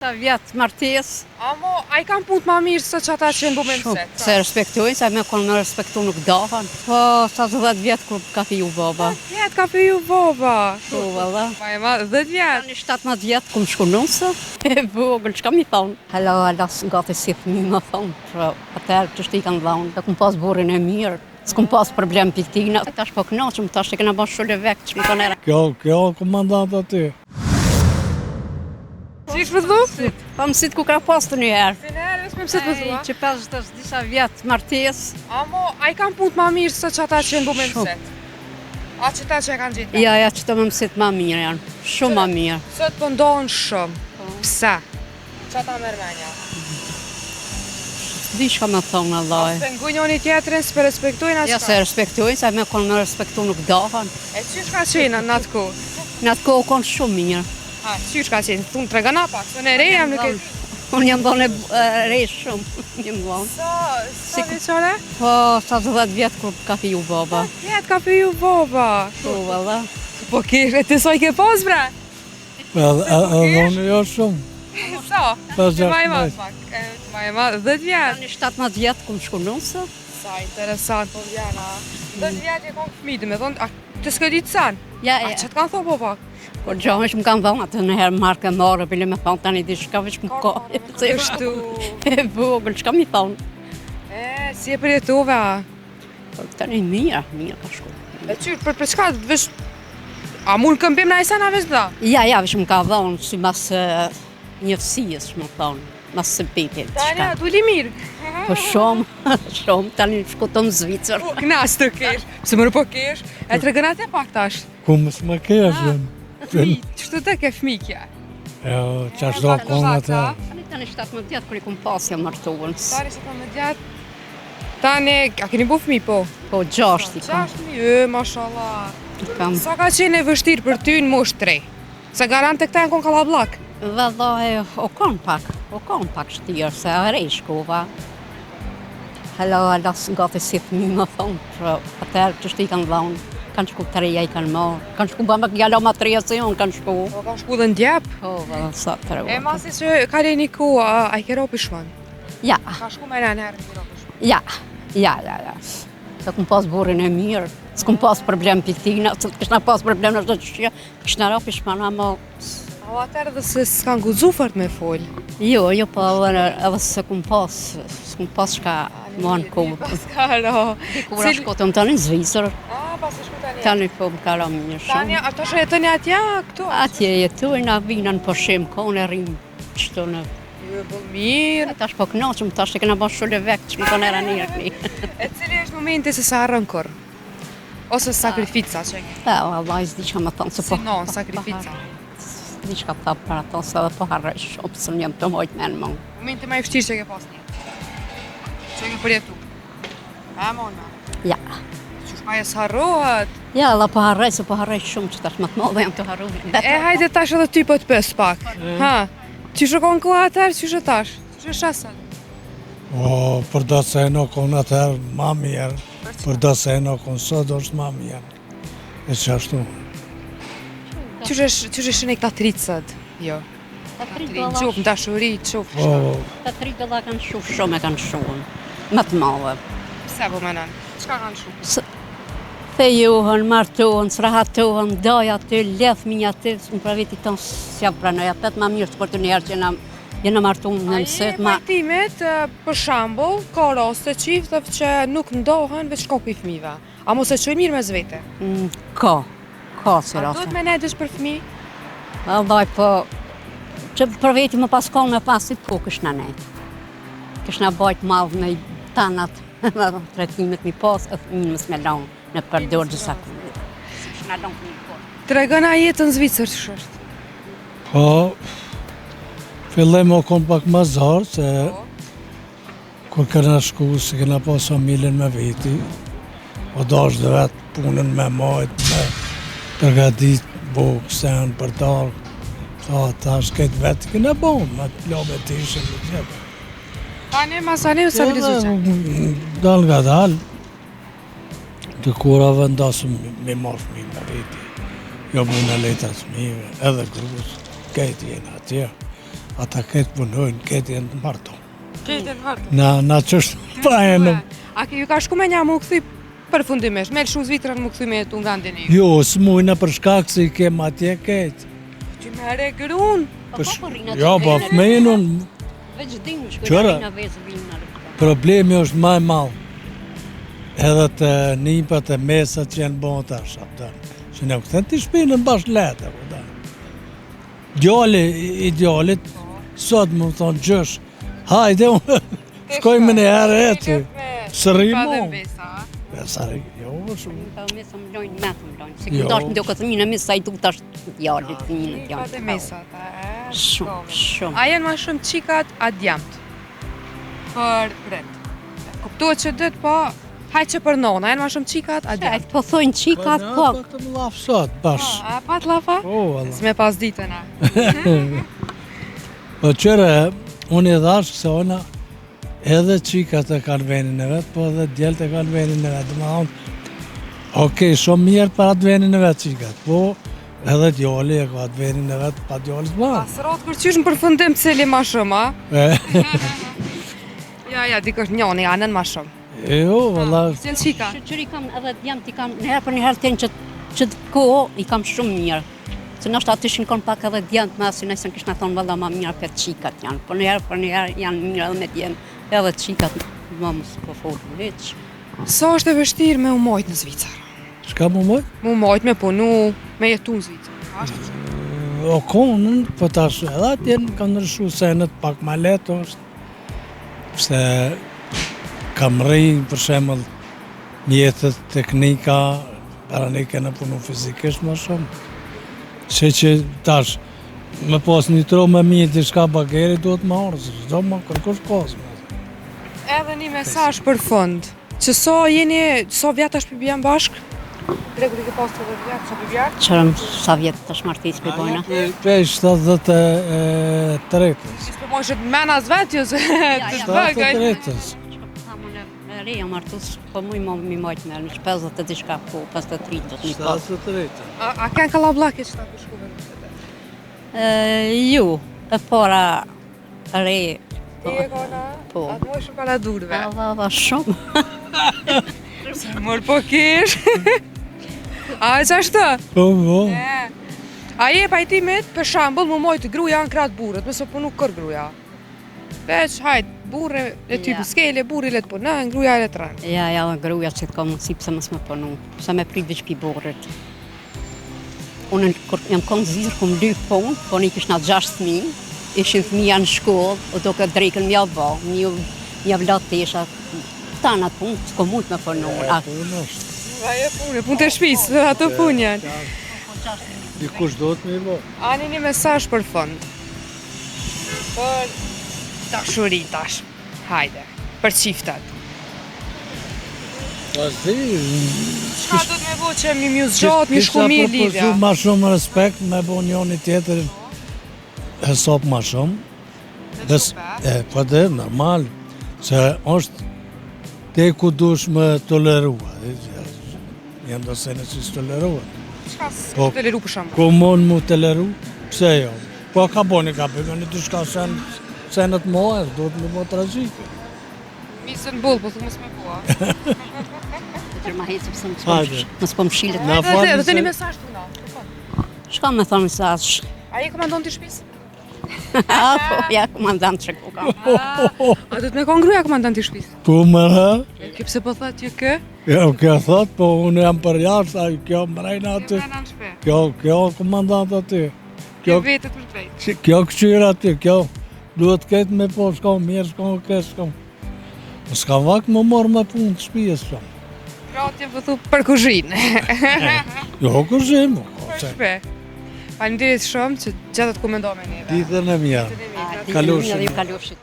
Ta vjetë martes. Amo, a I kam punë ma mirë se që ata që në bume mëse? Se respektojnë, se me konë me respektu nuk dahan. Po, sa 10 vjetë kur ka fiju baba. 10 vjetë ka fiju baba? Po, valla. Ma e ma 10 vjetë? Tani 17 vjetë kum shku nëse. E vogël, që ka mi thonë? Hala, nga të si fëmi më thonë, që atër që shti kanë dhonë, dhe kum pas burin e mirë. S'kum pas problem për tina. Tash po kënaqëm, tash e kena bërë shulle vek, që më kanë era. Kjo komandant aty. Si ishë pëthu? Pa mësit ku ka pas të njëherë. Si në herë, me mësit pëthu, a? Që pas disa vjetë martes. Amo, a I kam punë ma mirë se që ata që në bume mëset? A që ta që e kanë gjithë? Ja, që të më mësit ma mirë janë. Shumë ma mirë. Sot po ndonë shumë. Pse? Që ata mërmenja? Di shka me thonë, Allah. Se ngu njoni tjetërin, s'pe respektojnë atë Ja, se respektojnë, se me konë me respektu nuk dahan. E qysh ka qenë në atë kohë? Në atë kohë konë shumë mirë. Ha, qysh ka qenë? Thunë të regana pak, se në reja nuk e... Unë jam dhone rej shumë, jam dhone. Sa veçore? Po, sa 10 vjetë kur ka fiju baba. 10 vjetë ka fiju baba? Po, valla. Po kishe, të soj ke pos, bre? Edhe unë jo shumë. Sa? Pas Të ma e ma 16. pak. Të ma e ma 10 vjetë. Tani 17 vjetë kum shku nëse. Sa interesant, po vjena. 10 vjetë e kom fëmitë, me thonë, a të s'ke ditë sen? Ja, A që të kanë thonë po pak? Por gjohë që më kanë dhonë atë në herë marke marë, bile me thonë tani di shka veç më ka. Se Kështu. e vogël, që ka mi thonë? Si e përjetove, a? Po, tani mirë ka shku. E qyrë, për çka, vesh... A mund këmbim në ajsa në veç da? Ja, veç më ka dhonë, si mas njëfësijës, që më thonë, mas sëmpitit. Tani, a duli mirë. Po shumë, shumë, tani shku të në Zvicër. Po, knas të kesh, se mërë po kesh, e të regënat e pak tash. Ku mësë më keshën. Qështu të ke fmikja? Jo, që ashtë do konë atë. Tani 17 vjetë kër I kum pasja martuën. Tani se të më gjatë. Tani, a keni bu fmi po? Po 6 I kam. 6.000, mashallah. Kam. Sa ka qenë e vështirë për ty në moshë 3? Se garant të këta e në konë kalablak? Valla, o konë pak shtirë, se a rej shkova. Hala, nga të si fëmi më thonë, që atër që shti kanë dhonë, kanë shku të reja I kanë marë, kanë shku bëmë gjalo ma të reja se jonë, kanë shku. Po, kanë shku dhe në djepë. Po, valla, sa të reja. E masi që ka le një ku, a I ke ropi shmën? Ja, Ka shku me në herë në ropi shmën? ja. Se kum pas burin e mirë, s'kum pas problem për tina, se këshna pas problem në shdo që shqia, këshna ropi shmana, mo... O atërë dhe se s'kanë guzu fort me folë. Jo, po, edhe se s'kum pas shka më në ku. Paskaro. Kura shkotëm tani në Zvicër, A, pas e shku tani. tani po më kara mirë shumë. Tani, ato që jetoni atja, këtu? Atje jetojnë, a vina në pëshim, kone rrim, qëto në... Ju e bë mirë. Tash po kënaqëm, tash e kena bërë shulle vek, që më konë era njërë. E cili është momenti se sa harron kur? Ose sakrifica që e ke? Allah, s'di që më thonë, se po... Si non, sakrifica. S'di që ka tha për ato, se dhe po harrej shumë, se më jam të mojtë me në mund. Momenti ma I vështirë që e ke pas një? Që e ke përjetu? A, mona? Ja. Qysh ma jes harrohet? Ja, Allah po harrej, se po harrej shumë, që tash më të modhe jam të harru. E, hajde tash edhe ty po të pës pak. Ha? Qysh e konë ku atër, qysh e tash? Qysh e shesën? O, për do se në konë atër ma mirë. Për do se në konë sot është ma mirë. E që ashtu. Qysh e shënë këta tricët? Jo. Quf, në dashuri, quf. Po, Ta 3 dolla kanë shumë, shumë e kanë shumë. Më të madhe. Pse po menon? Qka kanë shumë? Thejuhën, martuhën, srahatuhën, doja të lef minja të, më pra viti tonë s'ja pranoja, petë ma mirë të për të njerë që jena martuhën në mësit, ma... Pajtimet, për shambull, ka raste qiftëve që nuk ndohen veç shkoku I fëmive. A mos e qoj mirë me zvete? Ka si A raste. duhet me nedësh për fëmi? Allaj, po, që për veti më pas konë me pasit, po këshna nejtë. Këshna bajt malë me tanat, tretimet mi pas, e fëmimës me lanë në përdor gjësa këmit. Këshna lanë një kohë. Të regëna jetë në Zvicër që është? po, fillem o konë pak ma zarë, se kur këna shku, se këna pas familjen me veti, o dash dhe vetë punën me majtë, me përgatit bukë, sen, për talë, ta shket vetë, këna bon, me të lobe të ishën në tjetë. Tani, masani, u stabilizu që? Dal nga dal, të kura vendasëm me marrë fëmi me veti. Jo bu në letrat fëmive, edhe grus, kajtë jenë atje. ata këtë punojnë, këtë jenë të marto. Këtë në hartë. Na qështë pa e në... A ke ju ka shku me një mu këthy përfundimisht, me lëshu Zvitrën mu këthy me tu nga ndini? Jo, s'mujna për shkak se i kem atje këtë. Që me re grun. Jo, po fëmejnë unë, Veç din, Qëra? shkojnë vezë vinë. problemi është më i madh. Edhe të nipat e mesat që janë bon tash, apëtën. Që ne këtën t'i shpinën bashkë letë, Djali, idealit, sot më thonë gjësh, hajde unë, shkojmë në herë eci. Sëri Pa mo. dhe mbesa. Sëri, jo, shumë. Ka mesë më lojnë, me të më lojnë. Se Jo. këtë ashtë në këtë një në mesë, sa i duk tash djallit, një në Pa djallit. dhe mesat. Shumë, shumë. A janë ma shumë qikat a djamët? Për pret. Kuptuat që dëtë, po, hajtë që për nona, a janë ma shumë qikat a E, djamët? po thojnë qikat, po. Po të më lafë sot, bashkë. A pat lafa? O, Allah. S'me pas ditën a. Po qëre, unë i dhash se ona edhe qikat e kanë venin e vetë, po edhe djelët e kanë venin e vetë. Më thonë, okej, shumë mirë për atë venin e vetë qikat, po edhe djali e ka atë venin e vetë, pa djali s'ma. Pasrot kërqysh në përfundim cili ma shumë, a? Ja, dikush njoni, anën ma shumë. Jo, valla, Cilë qika? Qëri kam edhe djemë t'i kam, në herë për një herë t'en që t'ko, i kam shumë mirë. Se nështë aty shikon pak edhe djemë të masin, nëse në kishë në thonë valla ma mirë për qikat janë. Po në herë për një herë janë mirë edhe me djemë, edhe qikat më mësë po forë veç. Sa është e vështirë me u mojt në Zvicër? shka mu mëj? Me u mojt, me punu, me jetu në Zvicër. O konën, po tash edhe atjen ka ndryshu senet pak ma letë është. Se kam rri, për shemëll, mjetët, teknika, para ne kena punu fizikisht më shumë. Që tash, me pas një tro me mjetë i shka bageri, duhet më orë, do më kërkush pasme. Edhe një mesazh për fund, që so vjetë është përbjen bashkë? Gregu ke pas të dhe vjetë, sa përbjen? Qërëm sa vjetë të shmartis për bojna. Prej 73-ës. Që s'po mojshët menas vetë, jo se të bëgën. 73-ës. Me reja martus, po mu i mi mojtë me, në që 50 e dishka po, 53 do të një pas. 73-ës. A kënë ka la blake që ta përshkuve? Ju, e para re, Ti e kona? Po. Atë mojë shumë pala durve. va shumë. Mërë po kish. A e qashtë? Po, po. A je pajtimit, për shambull, më mojtë gruja në kratë burët, mësë punu kër gruja. Veç, hajt, burre e ty Ja. për skele, burri le të punën, gruja le të rënë. Ja, gruja që t'ka mundësi pëse mësë me punu, pëse me prit veç pi borët. Unë kur jam konë zirë, kom 2 punë, po një kishna 6 fëmijë, ishin fëmija në shkollë, o do këtë drejkën mja ba, një vlat të isha, tanat punë, s'ko mund me punu. Punë është. Aje punë të shpisë, ato punë janë. Dikush do të me i bo. Ani një mesazh për fund. Për dashuri tash. Hajde, për qiftat. Pas di, Ka do të me bo që mi mjuzgjot, mi shku mirë lidhja. Kisha ma shumë respekt me bo njoni tjetër e sop ma shumë. Po dhe, normal, se është te ku dush me tolerua. Jam do se në që së tolerua. Qka Po, s'ka të liru për shumë? Ku mund mu toleru, pse jo? Po ka boni ka bëjmë, në të shka senet mohe, do të me bo tragjike. Misën bull, po thumë s'me bua. Që ma hecë pëse Hajde. mësë po më shilet. Na Dhe falni dhe të një se- mesazh të nga. Shka me thonë mesazh? A je komandon të shpisë? Po, ja, komandant që ku kam. A do të me konë gruja komandon të shpisë? Po më ha? Ki pse po thët ju kë? Jo, kjo thot, po unë jam për jashtë, a kjo mrejnë aty. Në shpe. Kjo komandant aty. Kjo Kjo, vetët për drejtë. kjo këqyra aty, kjo duhet ketë me po shko mirë, shko këtë, shko. S'ka vak më morë me punë të shpijes shumë. Pra t'je vëthu për kuzhinë. Jo, kërshim. Për shpe. Faleminderit shumë që gjatë të komendove neve. Ditën e mjerë. Ditën e mirë. Kalofshit. Kalofshit.